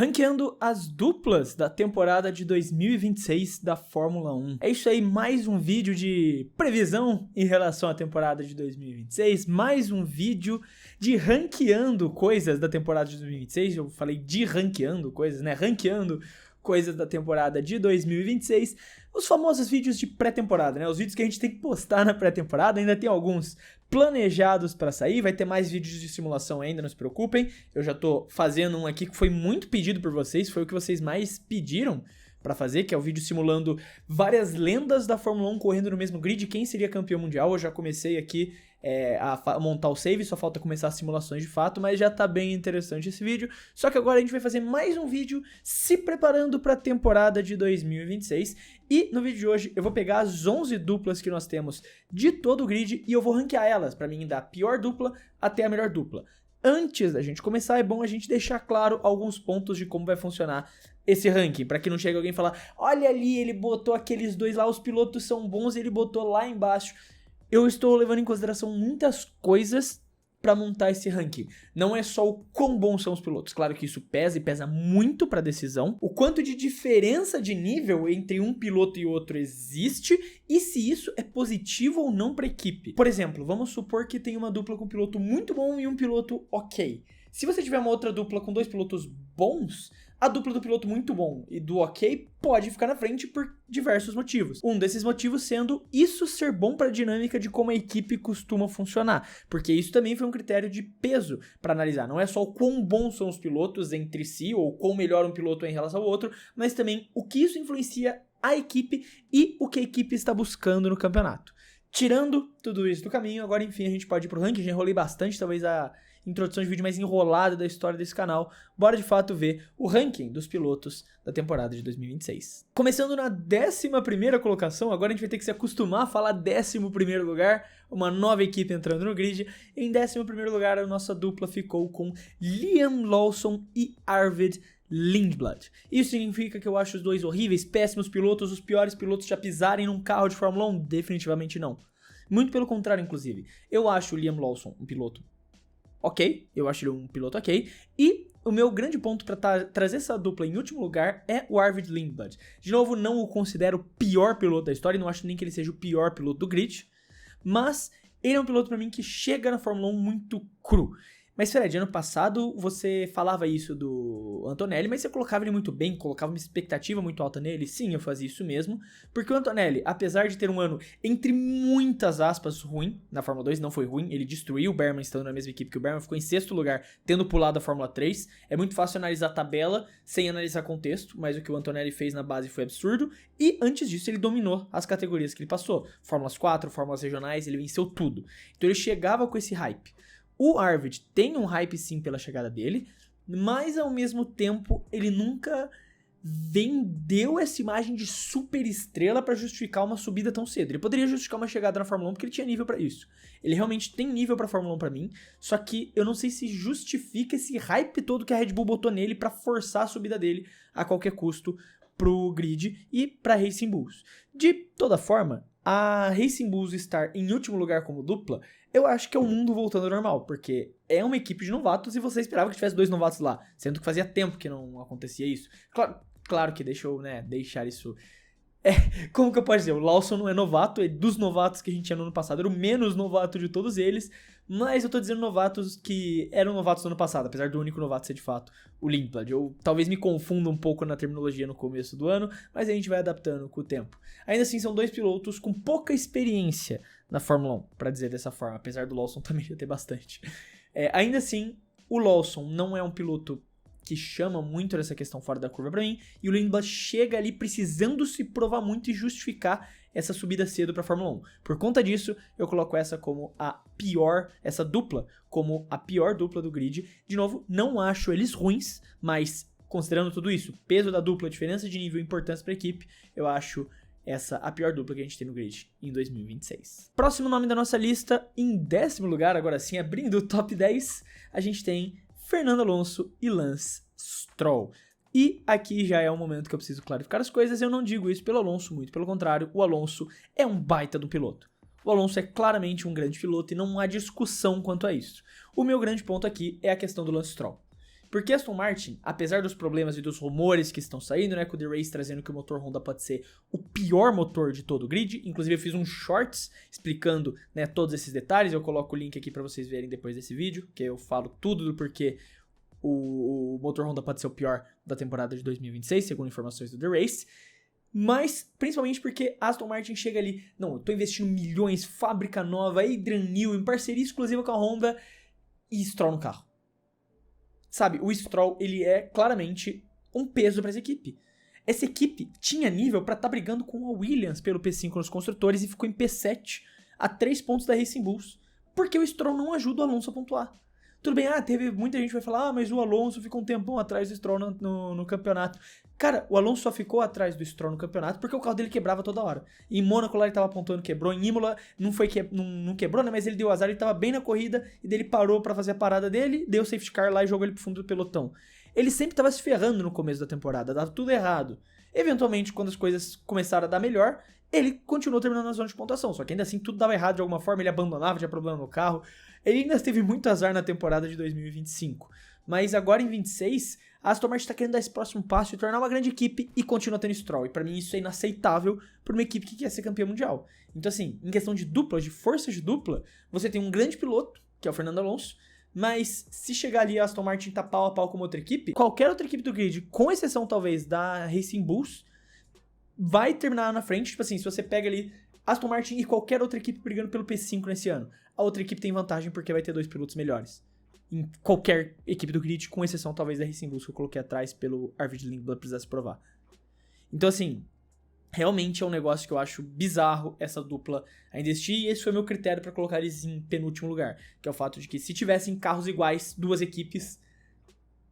ranqueando as duplas da temporada de 2026 da Fórmula 1. É isso aí, mais um vídeo de previsão em relação à temporada de 2026, mais um vídeo de ranqueando coisas da temporada de 2026, eu falei de ranqueando coisas, né, ranqueando coisas da temporada de 2026, os famosos vídeos de pré-temporada, né, os vídeos que a gente tem que postar na pré-temporada, ainda tem alguns planejados para sair, vai ter mais vídeos de simulação ainda, não se preocupem, eu já tô fazendo um aqui que foi muito pedido por vocês, foi o que vocês mais pediram para fazer, que é o vídeo simulando várias lendas da Fórmula 1 correndo no mesmo grid, quem seria campeão mundial. Eu já comecei aqui a montar o save, só falta começar as simulações de fato, mas já tá bem interessante esse vídeo. Só que agora a gente vai fazer mais um vídeo se preparando para a temporada de 2026, e no vídeo de hoje eu vou pegar as 11 duplas que nós temos de todo o grid e eu vou ranquear elas, para mim da pior dupla até a melhor dupla. Antes da gente começar, é bom a gente deixar claro alguns pontos de como vai funcionar esse ranking, para que não chegue alguém e falar, olha ali, ele botou aqueles dois lá, os pilotos são bons, ele botou lá embaixo. Eu estou levando em consideração muitas coisas para montar esse ranking. Não é só o quão bons são os pilotos, claro que isso pesa e pesa muito para a decisão, o quanto de diferença de nível entre um piloto e outro existe e se isso é positivo ou não para a equipe. Por exemplo, vamos supor que tem uma dupla com um piloto muito bom e um piloto ok. Se você tiver uma outra dupla com dois pilotos bons, a dupla do piloto muito bom e do ok pode ficar na frente por diversos motivos. Um desses motivos sendo isso ser bom para a dinâmica de como a equipe costuma funcionar, porque isso também foi um critério de peso para analisar. Não é só o quão bons são os pilotos entre si ou quão melhor um piloto é em relação ao outro, mas também o que isso influencia a equipe e o que a equipe está buscando no campeonato. Tirando tudo isso do caminho, agora enfim a gente pode ir pro ranking. Já enrolei bastante, talvez a introdução de vídeo mais enrolada da história desse canal. Bora de fato ver o ranking dos pilotos da temporada de 2026. Começando na 11ª colocação, agora a gente vai ter que se acostumar a falar 11º lugar, uma nova equipe entrando no grid. Em 11º lugar a nossa dupla ficou com Liam Lawson e Arvid Lindblad. Isso significa que eu acho os dois horríveis, péssimos pilotos, os piores pilotos já pisarem num carro de Fórmula 1? Definitivamente não. Muito pelo contrário, inclusive. Eu acho o Liam Lawson um piloto ok, eu acho ele um piloto ok, e o meu grande ponto para trazer essa dupla em último lugar é o Arvid Lindblad. De novo, não o considero o pior piloto da história, não acho nem que ele seja o pior piloto do grid, mas ele é um piloto para mim que chega na Fórmula 1 muito cru. Mas, Fred, ano passado você falava isso do Antonelli, mas você colocava ele muito bem, colocava uma expectativa muito alta nele. Sim, eu fazia isso mesmo, porque o Antonelli, apesar de ter um ano, entre muitas aspas, ruim, na Fórmula 2 não foi ruim, ele destruiu o Berman estando na mesma equipe que o Berman, ficou em 6º lugar, tendo pulado a Fórmula 3. É muito fácil analisar a tabela sem analisar contexto, mas o que o Antonelli fez na base foi absurdo, e antes disso ele dominou as categorias que ele passou. Fórmulas 4, Fórmulas regionais, ele venceu tudo. Então ele chegava com esse hype. O Arvid tem um hype sim pela chegada dele, mas ao mesmo tempo ele nunca vendeu essa imagem de super estrela para justificar uma subida tão cedo. Ele poderia justificar uma chegada na Fórmula 1 porque ele tinha nível para isso. Ele realmente tem nível para Fórmula 1 para mim, só que eu não sei se justifica esse hype todo que a Red Bull botou nele para forçar a subida dele a qualquer custo pro grid e para Racing Bulls. De toda forma, a Racing Bulls estar em último lugar como dupla, eu acho que é o mundo voltando ao normal, porque é uma equipe de novatos e você esperava que tivesse 2 novatos lá, sendo que fazia tempo que não acontecia isso. Claro que deixa eu, deixar isso... como que eu posso dizer? O Lawson não é novato, dos novatos que a gente tinha no ano passado, era o menos novato de todos eles, mas eu tô dizendo novatos que eram novatos no ano passado, apesar do único novato ser de fato o Lindblad. Eu talvez me confunda um pouco na terminologia no começo do ano, mas a gente vai adaptando com o tempo. Ainda assim, são 2 pilotos com pouca experiência na Fórmula 1, pra dizer dessa forma, apesar do Lawson também já ter bastante. Ainda assim, o Lawson não é um piloto que chama muito dessa questão fora da curva pra mim, e o Lindblad chega ali precisando se provar muito e justificar essa subida cedo pra Fórmula 1. Por conta disso, eu coloco essa como essa dupla como a pior dupla do grid. De novo, não acho eles ruins, mas considerando tudo isso, peso da dupla, diferença de nível e importância pra equipe, eu acho essa a pior dupla que a gente tem no grid em 2026. Próximo nome da nossa lista, em 10º lugar, agora sim, abrindo o top 10, a gente tem Fernando Alonso e Lance Stroll. E aqui já é um momento que eu preciso clarificar as coisas. Eu não digo isso pelo Alonso, muito pelo contrário. O Alonso é um baita do piloto. O Alonso é claramente um grande piloto e não há discussão quanto a isso. O meu grande ponto aqui é a questão do Lance Stroll. Porque Aston Martin, apesar dos problemas e dos rumores que estão saindo, né, com o The Race trazendo que o motor Honda pode ser o pior motor de todo o grid, inclusive eu fiz um shorts explicando, né, todos esses detalhes, eu coloco o link aqui pra vocês verem depois desse vídeo, que eu falo tudo do porquê o motor Honda pode ser o pior da temporada de 2026, segundo informações do The Race. Mas, principalmente porque Aston Martin chega ali, não, eu tô investindo milhões, fábrica nova, Adrian Newey, em parceria exclusiva com a Honda, e Stroll no carro. Sabe, o Stroll, ele é claramente um peso pra essa equipe. Essa equipe tinha nível pra estar brigando com a Williams pelo P5 nos construtores e ficou em P7, a 3 pontos da Racing Bulls, porque o Stroll não ajuda o Alonso a pontuar. Tudo bem, teve muita gente que vai falar, mas o Alonso ficou um tempão atrás do Stroll no campeonato. Cara, o Alonso só ficou atrás do Stroll no campeonato porque o carro dele quebrava toda hora. Em Mônaco lá ele tava apontando, quebrou. Em Imola não quebrou, né? Mas ele deu azar, ele tava bem na corrida e daí ele parou pra fazer a parada dele, deu o safety car lá e jogou ele pro fundo do pelotão. Ele sempre tava se ferrando no começo da temporada, dava tudo errado. Eventualmente, quando as coisas começaram a dar melhor, ele continuou terminando na zona de pontuação. Só que ainda assim tudo dava errado de alguma forma, ele abandonava, tinha problema no carro. Ele ainda teve muito azar na temporada de 2025. Mas agora em 26, a Aston Martin tá querendo dar esse próximo passo e tornar uma grande equipe e continua tendo Stroll. E pra mim isso é inaceitável pra uma equipe que quer ser campeã mundial. Então assim, em questão de dupla, de força de dupla, você tem um grande piloto, que é o Fernando Alonso, mas se chegar ali a Aston Martin tá pau a pau com uma outra equipe, qualquer outra equipe do grid, com exceção talvez da Racing Bulls, vai terminar na frente. Tipo assim, se você pega ali Aston Martin e qualquer outra equipe brigando pelo P5 nesse ano, a outra equipe tem vantagem porque vai ter 2 pilotos melhores. Em qualquer equipe do grid, com exceção talvez da Racing Bulls que eu coloquei atrás pelo Arvid Lindblad precisasse provar. Então assim, realmente é um negócio que eu acho bizarro essa dupla a investir, e esse foi meu critério para colocar eles em penúltimo lugar, que é o fato de que se tivessem carros iguais, duas equipes,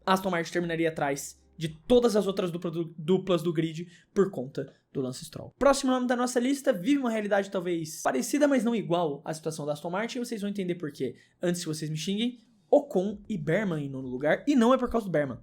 Aston Martin terminaria atrás de todas as outras duplas do grid por conta do Lance Stroll. Próximo nome da nossa lista vive uma realidade talvez parecida, mas não igual à situação da Aston Martin, e vocês vão entender por quê. Antes que vocês me xinguem, Ocon e Berman em nono lugar, e não é por causa do Berman.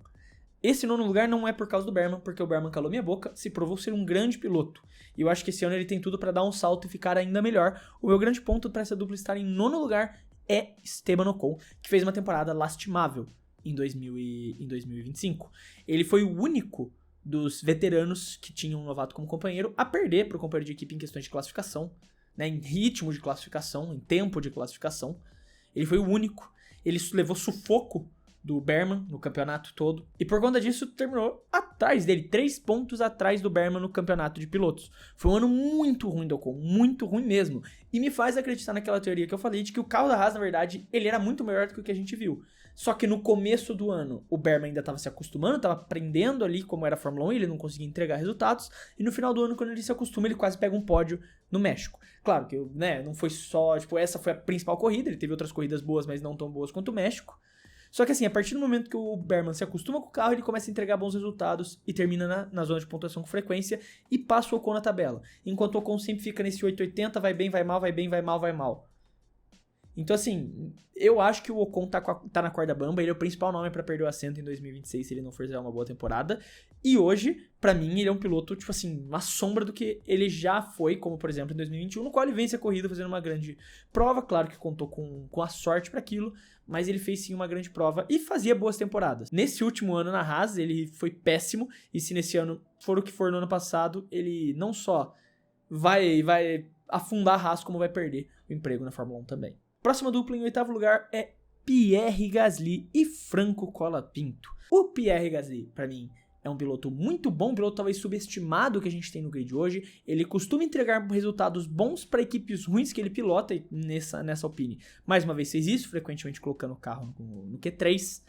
Esse nono lugar não é por causa do Berman, porque o Berman calou minha boca, se provou ser um grande piloto. E eu acho que esse ano ele tem tudo para dar um salto e ficar ainda melhor. O meu grande ponto para essa dupla estar em nono lugar é Esteban Ocon, que fez uma temporada lastimável em 2025. Ele foi o único dos veteranos que tinham um novato como companheiro a perder para o companheiro de equipe em questões de classificação, né, em ritmo de classificação, em tempo de classificação. Ele foi o único. Ele levou sufoco do Berman no campeonato todo. E por conta disso, terminou atrás dele, 3 pontos atrás do Berman no campeonato de pilotos. Foi um ano muito ruim do Ocon, muito ruim mesmo. E me faz acreditar naquela teoria que eu falei de que o carro da Haas, na verdade, ele era muito melhor do que o que a gente viu. Só que no começo do ano, o Berman ainda estava se acostumando, estava aprendendo ali como era a Fórmula 1, ele não conseguia entregar resultados. E no final do ano, quando ele se acostuma, ele quase pega um pódio no México. Claro que, né, não foi só, tipo, essa foi a principal corrida, ele teve outras corridas boas, mas não tão boas quanto o México. Só que assim, a partir do momento que o Berman se acostuma com o carro, ele começa a entregar bons resultados e termina na zona de pontuação com frequência e passa o Ocon na tabela. Enquanto o Ocon sempre fica nesse 880, vai bem, vai mal, vai bem, vai mal, vai mal. Então assim, eu acho que o Ocon tá na corda bamba, ele é o principal nome pra perder o assento em 2026 se ele não for fazer uma boa temporada. E hoje, pra mim, ele é um piloto, tipo assim, uma sombra do que ele já foi, como por exemplo em 2021, no qual ele vence a corrida fazendo uma grande prova. Claro que contou com a sorte pra aquilo, mas ele fez sim uma grande prova e fazia boas temporadas. Nesse último ano na Haas, ele foi péssimo, e se nesse ano for o que for no ano passado, ele não só vai afundar a Haas, como vai perder o emprego na Fórmula 1 também. Próxima dupla em oitavo lugar é Pierre Gasly e Franco Colapinto. O Pierre Gasly, pra mim, é um piloto muito bom, um piloto talvez subestimado que a gente tem no grid hoje. Ele costuma entregar resultados bons para equipes ruins que ele pilota, e nessa Alpine mais uma vez fez isso, frequentemente colocando o carro no Q3,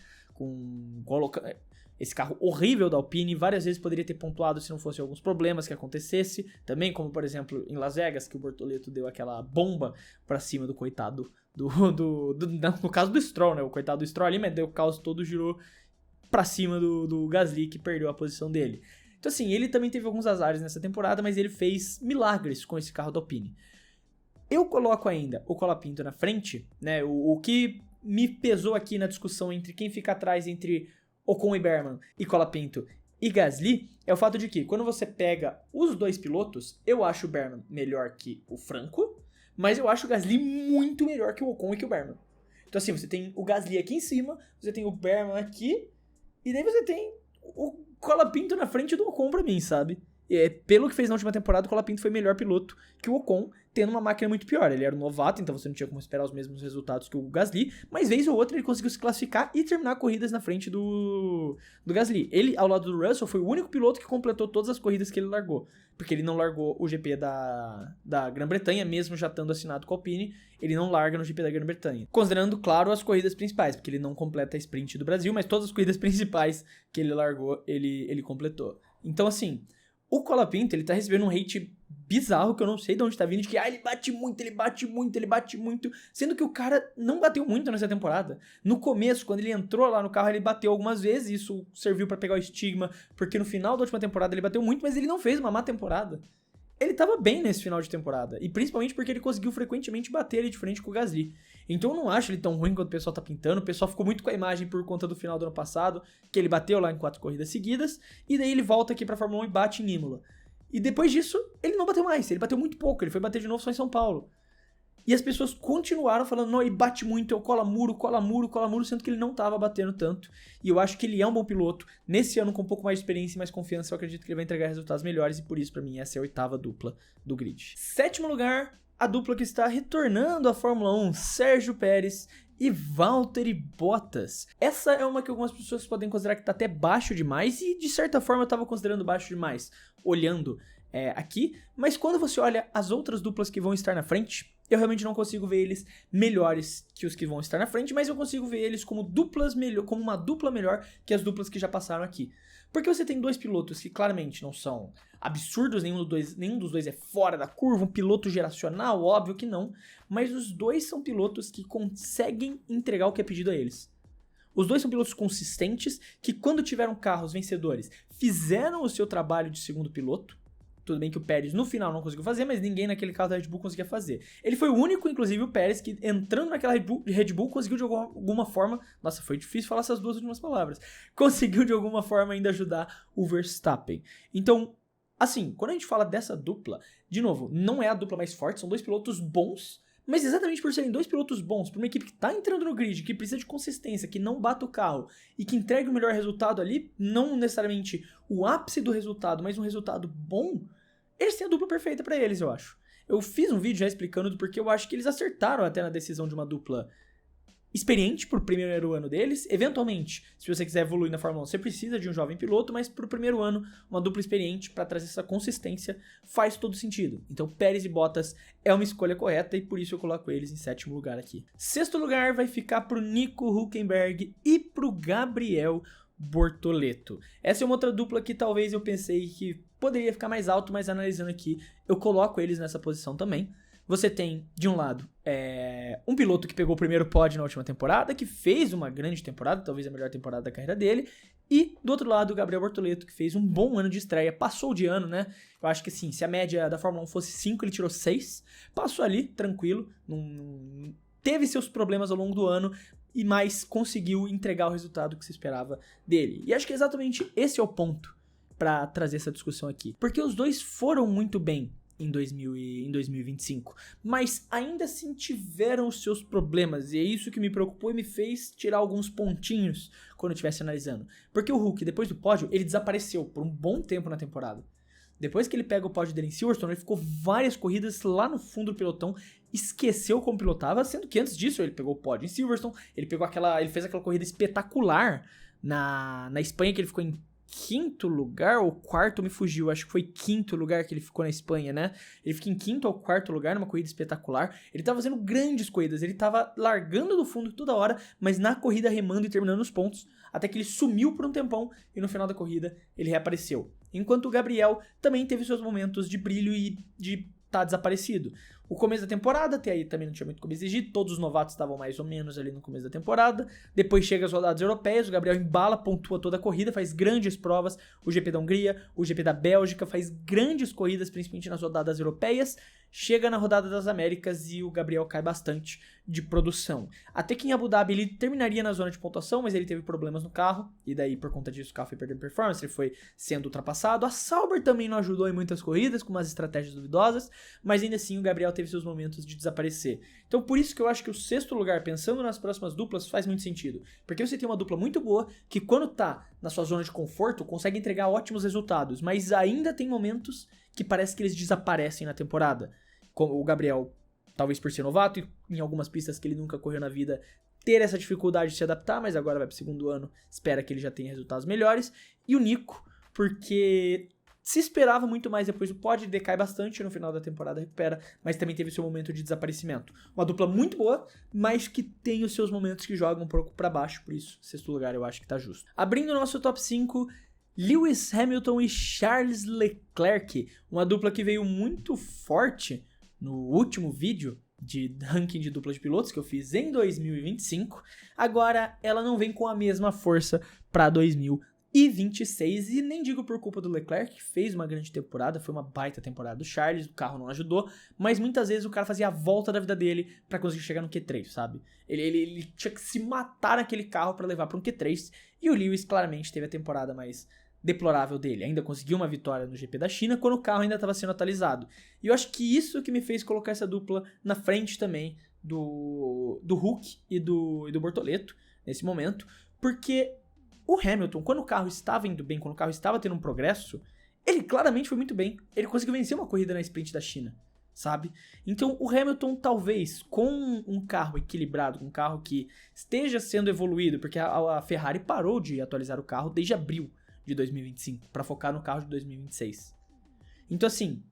esse carro horrível da Alpine. Várias vezes poderia ter pontuado se não fosse alguns problemas que acontecesse, também como por exemplo em Las Vegas, que o Bortoleto deu aquela bomba pra cima do coitado no caso do Stroll, né, o coitado do Stroll ali, mas deu o caos todo, girou pra cima do Gasly, que perdeu a posição dele. Então assim, ele também teve alguns azares nessa temporada, mas ele fez milagres com esse carro da Alpine. Eu coloco ainda o Colapinto na frente, né, o que me pesou aqui na discussão entre quem fica atrás entre Ocon e Berman e Colapinto e Gasly, é o fato de que quando você pega os dois pilotos, eu acho o Berman melhor que o Franco, mas eu acho o Gasly muito melhor que o Ocon e que o Berman. Então assim, você tem o Gasly aqui em cima, você tem o Berman aqui, E daí você tem o Colapinto na frente do Ocon pra mim, sabe? Pelo que fez na última temporada, o Colapinto foi melhor piloto que o Ocon, tendo uma máquina muito pior. Ele era um novato, então você não tinha como esperar os mesmos resultados que o Gasly, mas vez ou outra ele conseguiu se classificar e terminar corridas na frente do Gasly. Ele, ao lado do Russell, foi o único piloto que completou todas as corridas que ele largou, porque ele não largou o GP da Grã-Bretanha, mesmo já estando assinado com a Alpine, ele não larga no GP da Grã-Bretanha. Considerando, claro, as corridas principais, porque ele não completa a sprint do Brasil, mas todas as corridas principais que ele largou, ele completou. Então, assim, o Colapinto, ele tá recebendo um hate bizarro, que eu não sei de onde tá vindo, de que ele bate muito, ele bate muito, ele bate muito, sendo que o cara não bateu muito nessa temporada. No começo, quando ele entrou lá no carro, ele bateu algumas vezes, isso serviu pra pegar o estigma, porque no final da última temporada ele bateu muito, mas ele não fez uma má temporada. Ele tava bem nesse final de temporada, e principalmente porque ele conseguiu frequentemente bater ali de frente com o Gasly. Então eu não acho ele tão ruim quanto o pessoal tá pintando. O pessoal ficou muito com a imagem por conta do final do ano passado, que ele bateu lá em 4 corridas seguidas, e daí ele volta aqui pra Fórmula 1 e bate em Imola. E depois disso, ele não bateu mais, ele bateu muito pouco, ele foi bater de novo só em São Paulo. E as pessoas continuaram falando, não, ele bate muito, eu cola muro, sendo que ele não tava batendo tanto. E eu acho que ele é um bom piloto. Nesse ano, com um pouco mais de experiência e mais confiança, eu acredito que ele vai entregar resultados melhores, e por isso, pra mim, essa é a 8ª dupla do grid. 7º lugar, a dupla que está retornando à Fórmula 1, Sérgio Pérez e Valtteri Bottas. Essa é uma que algumas pessoas podem considerar que tá até baixo demais, e de certa forma eu tava considerando baixo demais, olhando aqui, mas quando você olha as outras duplas que vão estar na frente, eu realmente não consigo ver eles melhores que os que vão estar na frente, mas eu consigo ver eles como como uma dupla melhor que as duplas que já passaram aqui. Porque você tem dois pilotos que claramente não são absurdos, nenhum dos dois é fora da curva, um piloto geracional, óbvio que não, mas os dois são pilotos que conseguem entregar o que é pedido a eles. Os dois são pilotos consistentes que, quando tiveram carros vencedores, fizeram o seu trabalho de segundo piloto. Tudo bem que o Pérez no final não conseguiu fazer, mas ninguém naquele carro da Red Bull conseguia fazer. Ele foi o único, inclusive o Pérez, que entrando naquela Red Bull conseguiu de alguma forma... Nossa, foi difícil falar essas duas últimas palavras. Conseguiu de alguma forma ainda ajudar o Verstappen. Então, assim, quando a gente fala dessa dupla, de novo, não é a dupla mais forte, são dois pilotos bons, mas exatamente por serem dois pilotos bons, para uma equipe que tá entrando no grid, que precisa de consistência, que não bata o carro e que entrega o melhor resultado ali, não necessariamente o ápice do resultado, mas um resultado bom, eles têm a dupla perfeita para eles, eu acho. Eu fiz um vídeo já explicando do porquê eu acho que eles acertaram até na decisão de uma dupla experiente pro primeiro ano deles. Eventualmente, se você quiser evoluir na Fórmula 1, você precisa de um jovem piloto, mas pro primeiro ano, uma dupla experiente para trazer essa consistência faz todo sentido. Então, Pérez e Bottas é uma escolha correta e por isso eu coloco eles em 7º lugar aqui. 6º lugar vai ficar pro Nico Hülkenberg e pro Gabriel Bortoleto. Essa é uma outra dupla que talvez eu pensei que poderia ficar mais alto, mas analisando aqui, eu coloco eles nessa posição também. Você tem, de um lado, um piloto que pegou o primeiro pódio na última temporada, que fez uma grande temporada, talvez a melhor temporada da carreira dele, e do outro lado, o Gabriel Bortoleto, que fez um bom ano de estreia, passou de ano, né? Eu acho que assim, se a média da Fórmula 1 fosse 5, ele tirou 6, passou ali, tranquilo, teve seus problemas ao longo do ano, mas conseguiu entregar o resultado que se esperava dele. E acho que exatamente esse é o ponto para trazer essa discussão aqui, porque os dois foram muito bem em 2025, mas ainda assim tiveram os seus problemas, e é isso que me preocupou e me fez tirar alguns pontinhos quando eu estivesse analisando. Porque o Hulk, depois do pódio, ele desapareceu por um bom tempo na temporada. Depois que ele pega o pódio dele em Silverstone, ele ficou várias corridas lá no fundo do pelotão, esqueceu como pilotava, sendo que antes disso ele pegou o pódio em Silverstone, ele fez aquela corrida espetacular na Espanha, que ele ficou em 5º lugar ou 4º, me fugiu, acho que foi 5º lugar que ele ficou na Espanha, né? Ele fica em 5º ou 4º lugar numa corrida espetacular. Ele tava fazendo grandes corridas, ele tava largando do fundo toda hora, mas na corrida remando e terminando os pontos, até que ele sumiu por um tempão e no final da corrida ele reapareceu. Enquanto o Gabriel também teve seus momentos de brilho e de tá desaparecido. O começo da temporada, até aí também não tinha muito como exigir, todos os novatos estavam mais ou menos ali no começo da temporada. Depois chega as rodadas europeias, o Gabriel embala, pontua toda a corrida, faz grandes provas, o GP da Hungria, o GP da Bélgica, faz grandes corridas, principalmente nas rodadas europeias. Chega na rodada das Américas e o Gabriel cai bastante de produção. Até que em Abu Dhabi ele terminaria na zona de pontuação, mas ele teve problemas no carro, e daí por conta disso o carro foi perdendo performance, ele foi sendo ultrapassado. A Sauber também não ajudou em muitas corridas, com umas estratégias duvidosas, mas ainda assim o Gabriel teve seus momentos de desaparecer. Então por isso que eu acho que o sexto lugar, pensando nas próximas duplas, faz muito sentido. Porque você tem uma dupla muito boa, que quando tá na sua zona de conforto, consegue entregar ótimos resultados, mas ainda tem momentos que parece que eles desaparecem na temporada. Como o Gabriel, talvez por ser novato, e em algumas pistas que ele nunca correu na vida, ter essa dificuldade de se adaptar, mas agora vai pro segundo ano, espera que ele já tenha resultados melhores. E o Nico, porque se esperava muito mais depois do pódio, decai bastante no final da temporada, recupera, mas também teve seu momento de desaparecimento. Uma dupla muito boa, mas que tem os seus momentos que jogam um pouco pra baixo, por isso, sexto lugar eu acho que tá justo. Abrindo o nosso top 5, Lewis Hamilton e Charles Leclerc, uma dupla que veio muito forte no último vídeo de ranking de dupla de pilotos que eu fiz em 2025, agora ela não vem com a mesma força pra 2026, e nem digo por culpa do Leclerc, que fez uma grande temporada, foi uma baita temporada do Charles, o carro não ajudou, mas muitas vezes o cara fazia a volta da vida dele pra conseguir chegar no Q3, sabe? Ele tinha que se matar naquele carro pra levar pra um Q3, e o Lewis claramente teve a temporada mais deplorável dele, ainda conseguiu uma vitória no GP da China quando o carro ainda estava sendo atualizado. E eu acho que isso que me fez colocar essa dupla na frente também do Hulk e do Bortoleto nesse momento, porque o Hamilton, quando o carro estava indo bem, quando o carro estava tendo um progresso, ele claramente foi muito bem. Ele conseguiu vencer uma corrida na sprint da China, sabe? Então o Hamilton talvez com um carro equilibrado, com um carro que esteja sendo evoluído, porque a Ferrari parou de atualizar o carro desde abril de 2025, para focar no carro de 2026. Então assim,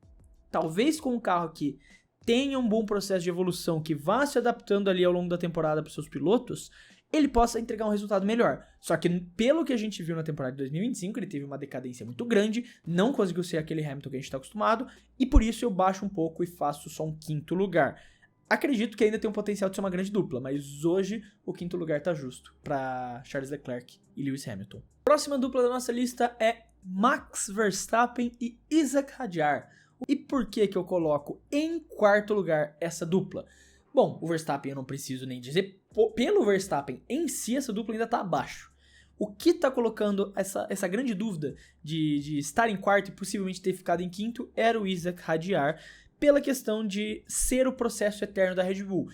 talvez com um carro que tenha um bom processo de evolução, que vá se adaptando ali ao longo da temporada para os seus pilotos, ele possa entregar um resultado melhor. Só que pelo que a gente viu na temporada de 2025, ele teve uma decadência muito grande, não conseguiu ser aquele Hamilton que a gente está acostumado, e por isso eu baixo um pouco e faço só um quinto lugar. Acredito que ainda tem um potencial de ser uma grande dupla, mas hoje o quinto lugar tá justo para Charles Leclerc e Lewis Hamilton. Próxima dupla da nossa lista é Max Verstappen e Isack Hadjar. E por que eu coloco em quarto lugar essa dupla? Bom, o Verstappen eu não preciso nem dizer. Pelo Verstappen em si, essa dupla ainda tá abaixo. O que tá colocando essa grande dúvida de estar em quarto e possivelmente ter ficado em quinto era o Isack Hadjar, pela questão de ser o processo eterno da Red Bull.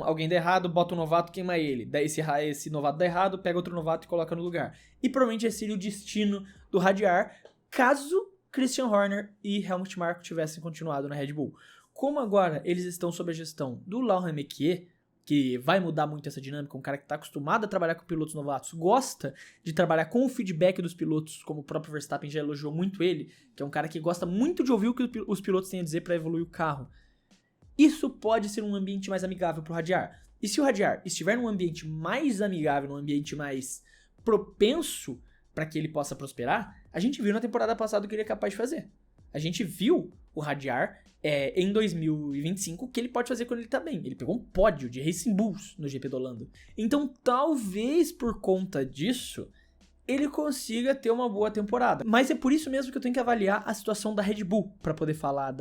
Alguém dá errado, bota um novato, queima ele. Daí esse novato dá errado, pega outro novato e coloca no lugar. E provavelmente esse seria o destino do Hadjar, caso Christian Horner e Helmut Marko tivessem continuado na Red Bull. Como agora eles estão sob a gestão do Laurent Mekies, que vai mudar muito essa dinâmica, um cara que está acostumado a trabalhar com pilotos novatos, gosta de trabalhar com o feedback dos pilotos, como o próprio Verstappen já elogiou muito ele, que é um cara que gosta muito de ouvir o que os pilotos têm a dizer para evoluir o carro. Isso pode ser um ambiente mais amigável para o Hadjar. E se o Hadjar estiver num ambiente mais amigável, num ambiente mais propenso para que ele possa prosperar, a gente viu na temporada passada o que ele é capaz de fazer. A gente viu o Hadjar em 2025 o que ele pode fazer quando ele tá bem. Ele pegou um pódio de Racing Bulls no GP da Holanda. Então, talvez por conta disso, ele consiga ter uma boa temporada. Mas é por isso mesmo que eu tenho que avaliar a situação da Red Bull para poder falar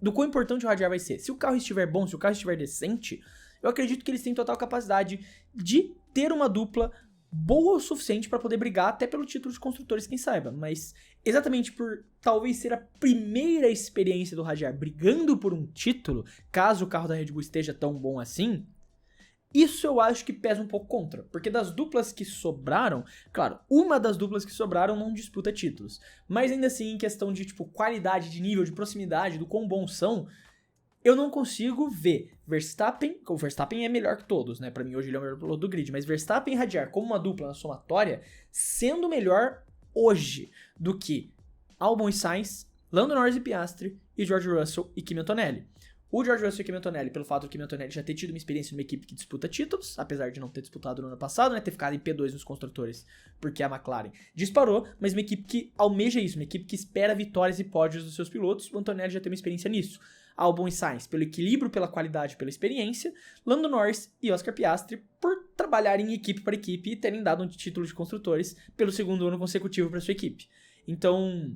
do quão importante o Hadjar vai ser. Se o carro estiver bom, se o carro estiver decente, eu acredito que eles têm total capacidade de ter uma dupla boa o suficiente para poder brigar até pelo título de construtores, quem saiba. Mas exatamente por talvez ser a primeira experiência do Hadjar brigando por um título, caso o carro da Red Bull esteja tão bom assim, isso eu acho que pesa um pouco contra. Porque das duplas que sobraram, claro, uma das duplas que sobraram não disputa títulos. Mas ainda assim, em questão de qualidade, de nível, de proximidade, do quão bons são, eu não consigo ver Verstappen. O Verstappen é melhor que todos, né? Pra mim, hoje ele é o melhor piloto do grid. Mas Verstappen e Hadjar, como uma dupla na somatória, sendo melhor hoje do que Albon e Sainz, Lando Norris e Piastri, e George Russell e Kimi Antonelli. O George Russell e Kimi Antonelli, pelo fato do Kimi Antonelli já ter tido uma experiência numa equipe que disputa títulos, apesar de não ter disputado no ano passado, né? Ter ficado em P2 nos construtores, porque a McLaren disparou, mas uma equipe que almeja isso, uma equipe que espera vitórias e pódios dos seus pilotos. O Antonelli já tem uma experiência nisso. Albon e Sainz, pelo equilíbrio, pela qualidade, pela experiência. Lando Norris e Oscar Piastri, por trabalharem equipe para equipe e terem dado um título de construtores pelo segundo ano consecutivo para sua equipe. Então,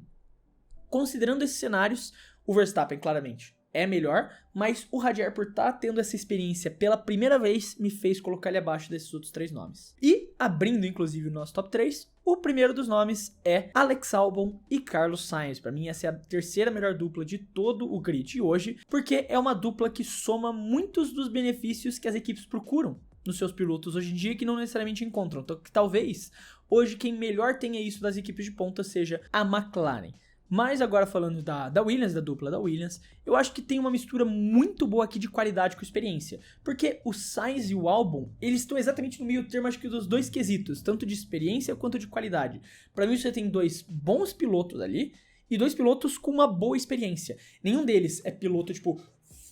considerando esses cenários, o Verstappen claramente é melhor, mas o Hadjar, por estar tendo essa experiência pela primeira vez, me fez colocar ele abaixo desses outros três nomes. E E abrindo inclusive o nosso top 3, o primeiro dos nomes é Alex Albon e Carlos Sainz. Para mim essa é a terceira melhor dupla de todo o grid hoje, porque é uma dupla que soma muitos dos benefícios que as equipes procuram nos seus pilotos hoje em dia que não necessariamente encontram. Então que talvez hoje quem melhor tenha isso das equipes de ponta seja a McLaren. Mas agora falando da Williams, da dupla da Williams, eu acho que tem uma mistura muito boa aqui de qualidade com experiência. Porque o Sainz e o Albon, eles estão exatamente no meio termo, acho que dos dois quesitos, tanto de experiência quanto de qualidade. Para mim você tem dois bons pilotos ali e dois pilotos com uma boa experiência. Nenhum deles é piloto, tipo,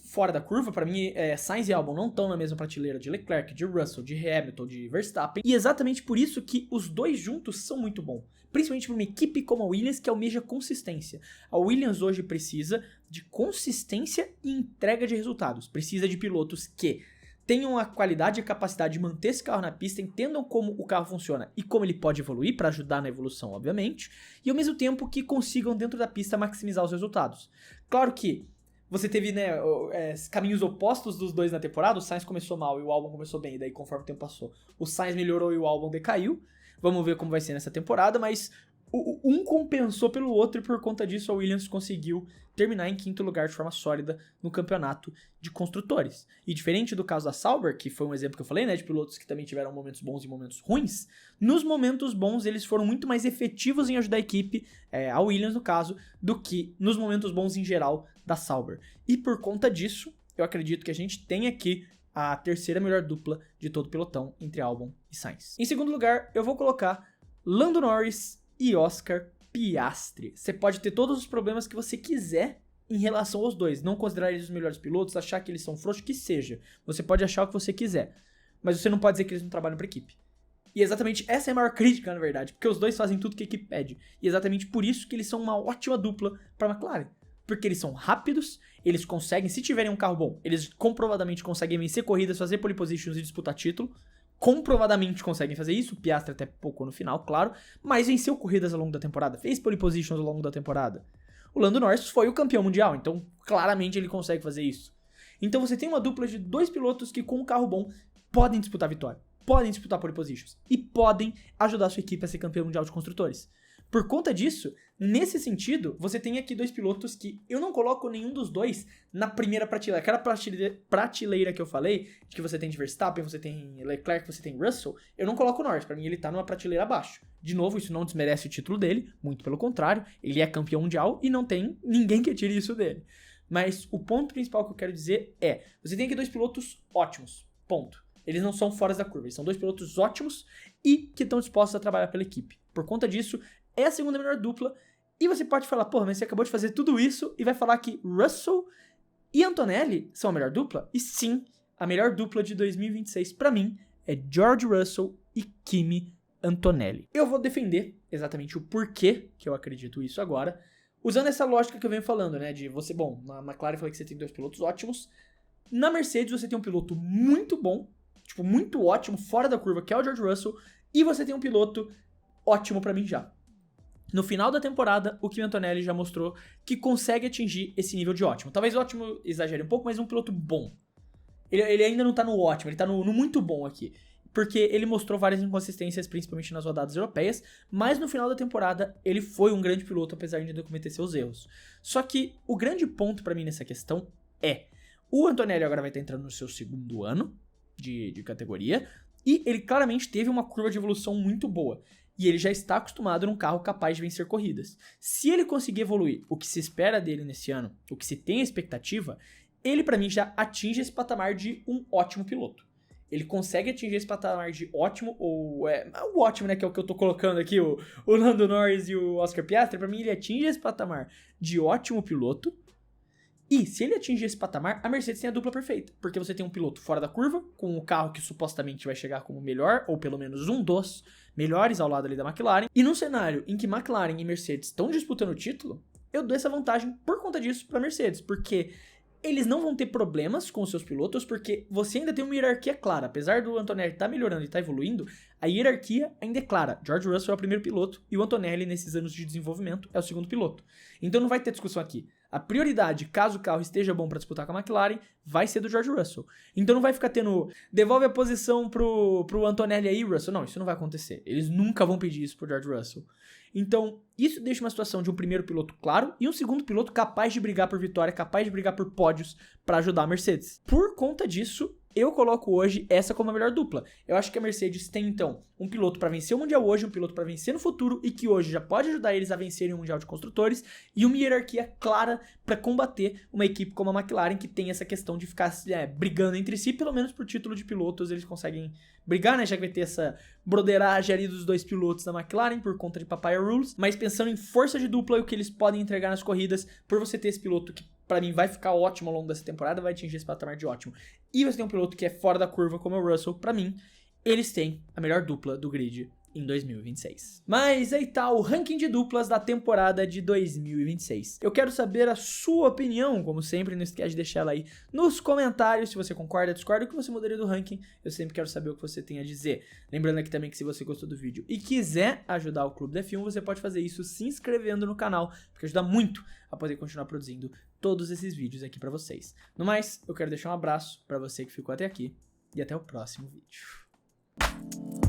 fora da curva. Para mim, Sainz e Albon não estão na mesma prateleira de Leclerc, de Russell, de Hamilton, de Verstappen. E exatamente por isso que os dois juntos são muito bons. Principalmente para uma equipe como a Williams, que almeja consistência. A Williams hoje precisa de consistência e entrega de resultados. Precisa de pilotos que tenham a qualidade e a capacidade de manter esse carro na pista, entendam como o carro funciona e como ele pode evoluir, para ajudar na evolução, obviamente, e ao mesmo tempo que consigam dentro da pista maximizar os resultados. Claro que você teve, né, caminhos opostos dos dois na temporada. O Sainz começou mal e o Albon começou bem, e daí conforme o tempo passou, o Sainz melhorou e o Albon decaiu. Vamos ver como vai ser nessa temporada, mas um compensou pelo outro e por conta disso a Williams conseguiu terminar em quinto lugar de forma sólida no campeonato de construtores. E diferente do caso da Sauber, que foi um exemplo que eu falei, né, de pilotos que também tiveram momentos bons e momentos ruins, nos momentos bons eles foram muito mais efetivos em ajudar a equipe, a Williams no caso, do que nos momentos bons em geral da Sauber. E por conta disso, eu acredito que a gente tem aqui a terceira melhor dupla de todo o pelotão entre Albon e Sainz. Em segundo lugar, eu vou colocar Lando Norris e Oscar Piastri. Você pode ter todos os problemas que você quiser em relação aos dois, não considerar eles os melhores pilotos, achar que eles são frouxos, que seja. Você pode achar o que você quiser, mas você não pode dizer que eles não trabalham para a equipe. E exatamente essa é a maior crítica, na verdade, porque os dois fazem tudo que a equipe pede. E exatamente por isso que eles são uma ótima dupla para a McLaren. Porque eles são rápidos, eles conseguem, se tiverem um carro bom, eles comprovadamente conseguem vencer corridas, fazer pole positions e disputar título. Comprovadamente conseguem fazer isso, o Piastri até pouco no final, claro, mas venceu corridas ao longo da temporada, fez pole positions ao longo da temporada. O Lando Norris foi o campeão mundial, então claramente ele consegue fazer isso. Então você tem uma dupla de dois pilotos que com um carro bom podem disputar vitória, podem disputar pole positions e podem ajudar a sua equipe a ser campeão mundial de construtores. Por conta disso, nesse sentido, você tem aqui dois pilotos que eu não coloco nenhum dos dois na primeira prateleira. Aquela prateleira que eu falei, de que você tem de Verstappen, você tem Leclerc, você tem Russell, eu não coloco o Norris. Pra mim ele tá numa prateleira abaixo. De novo, isso não desmerece o título dele, muito pelo contrário, ele é campeão mundial e não tem ninguém que tire isso dele. Mas o ponto principal que eu quero dizer é, você tem aqui dois pilotos ótimos, ponto. Eles não são fora da curva, eles são dois pilotos ótimos e que estão dispostos a trabalhar pela equipe. Por conta disso, é a segunda melhor dupla. E você pode falar, porra, mas você acabou de fazer tudo isso e vai falar que Russell e Antonelli são a melhor dupla? E sim, a melhor dupla de 2026 pra mim é George Russell e Kimi Antonelli. Eu vou defender exatamente o porquê que eu acredito isso agora, usando essa lógica que eu venho falando, né, de você, bom, na McLaren eu falei que você tem dois pilotos ótimos, na Mercedes você tem um piloto muito bom, tipo, muito ótimo, fora da curva, que é o George Russell, e você tem um piloto ótimo pra mim já. No final da temporada, o Kimi Antonelli já mostrou que consegue atingir esse nível de ótimo. Talvez ótimo exagere um pouco, mas um piloto bom. Ele ainda não tá no ótimo, ele tá no muito bom aqui. Porque ele mostrou várias inconsistências, principalmente nas rodadas europeias, mas no final da temporada ele foi um grande piloto, apesar de ainda cometer seus erros. Só que o grande ponto pra mim nessa questão é, o Antonelli agora vai estar entrando no seu segundo ano de categoria, e ele claramente teve uma curva de evolução muito boa. E ele já está acostumado num carro capaz de vencer corridas. Se ele conseguir evoluir o que se espera dele nesse ano, o que se tem a expectativa, ele pra mim já atinge esse patamar de um ótimo piloto. Ele consegue atingir esse patamar de ótimo, ou o ótimo, né, que é o que eu tô colocando aqui, o Lando Norris e o Oscar Piastri, pra mim ele atinge esse patamar de ótimo piloto. E se ele atingir esse patamar, a Mercedes tem a dupla perfeita. Porque você tem um piloto fora da curva, com o carro que supostamente vai chegar como melhor, ou pelo menos um dos melhores ao lado ali da McLaren. E num cenário em que McLaren e Mercedes estão disputando o título, eu dou essa vantagem por conta disso para Mercedes. Porque eles não vão ter problemas com os seus pilotos, porque você ainda tem uma hierarquia clara. Apesar do Antonelli estar melhorando e estar evoluindo, A hierarquia ainda é clara. George Russell é o primeiro piloto e o Antonelli, nesses anos de desenvolvimento, é o segundo piloto. Então não vai ter discussão aqui. A prioridade, caso o carro esteja bom para disputar com a McLaren, vai ser do George Russell. Então não vai ficar tendo, devolve a posição pro Antonelli aí, Russell. Não, isso não vai acontecer. Eles nunca vão pedir isso pro George Russell. Então, isso deixa uma situação de um primeiro piloto claro e um segundo piloto capaz de brigar por vitória, capaz de brigar por pódios para ajudar a Mercedes. Por conta disso, eu coloco hoje essa como a melhor dupla. Eu acho que a Mercedes tem, então, um piloto para vencer o Mundial hoje, um piloto para vencer no futuro e que hoje já pode ajudar eles a vencerem o Mundial de Construtores e uma hierarquia clara para combater uma equipe como a McLaren que tem essa questão de ficar brigando entre si, pelo menos por título de pilotos eles conseguem brigar, né? Já que vai ter essa broderagem ali dos dois pilotos da McLaren por conta de Papaya Rules, mas pensando em força de dupla e o que eles podem entregar nas corridas, por você ter esse piloto que pra mim vai ficar ótimo ao longo dessa temporada, vai atingir esse patamar de ótimo, e você tem um piloto que é fora da curva como é o Russell, pra mim, eles têm a melhor dupla do grid em 2026. Mas aí tá o ranking de duplas da temporada de 2026. Eu quero saber a sua opinião, como sempre, não esquece de deixar ela aí nos comentários, se você concorda, discorda, o que você mudaria do ranking, eu sempre quero saber o que você tem a dizer. Lembrando aqui também que se você gostou do vídeo e quiser ajudar o Clube da F1, você pode fazer isso se inscrevendo no canal, porque ajuda muito a poder continuar produzindo todos esses vídeos aqui pra vocês. No mais, eu quero deixar um abraço pra você que ficou até aqui e até o próximo vídeo.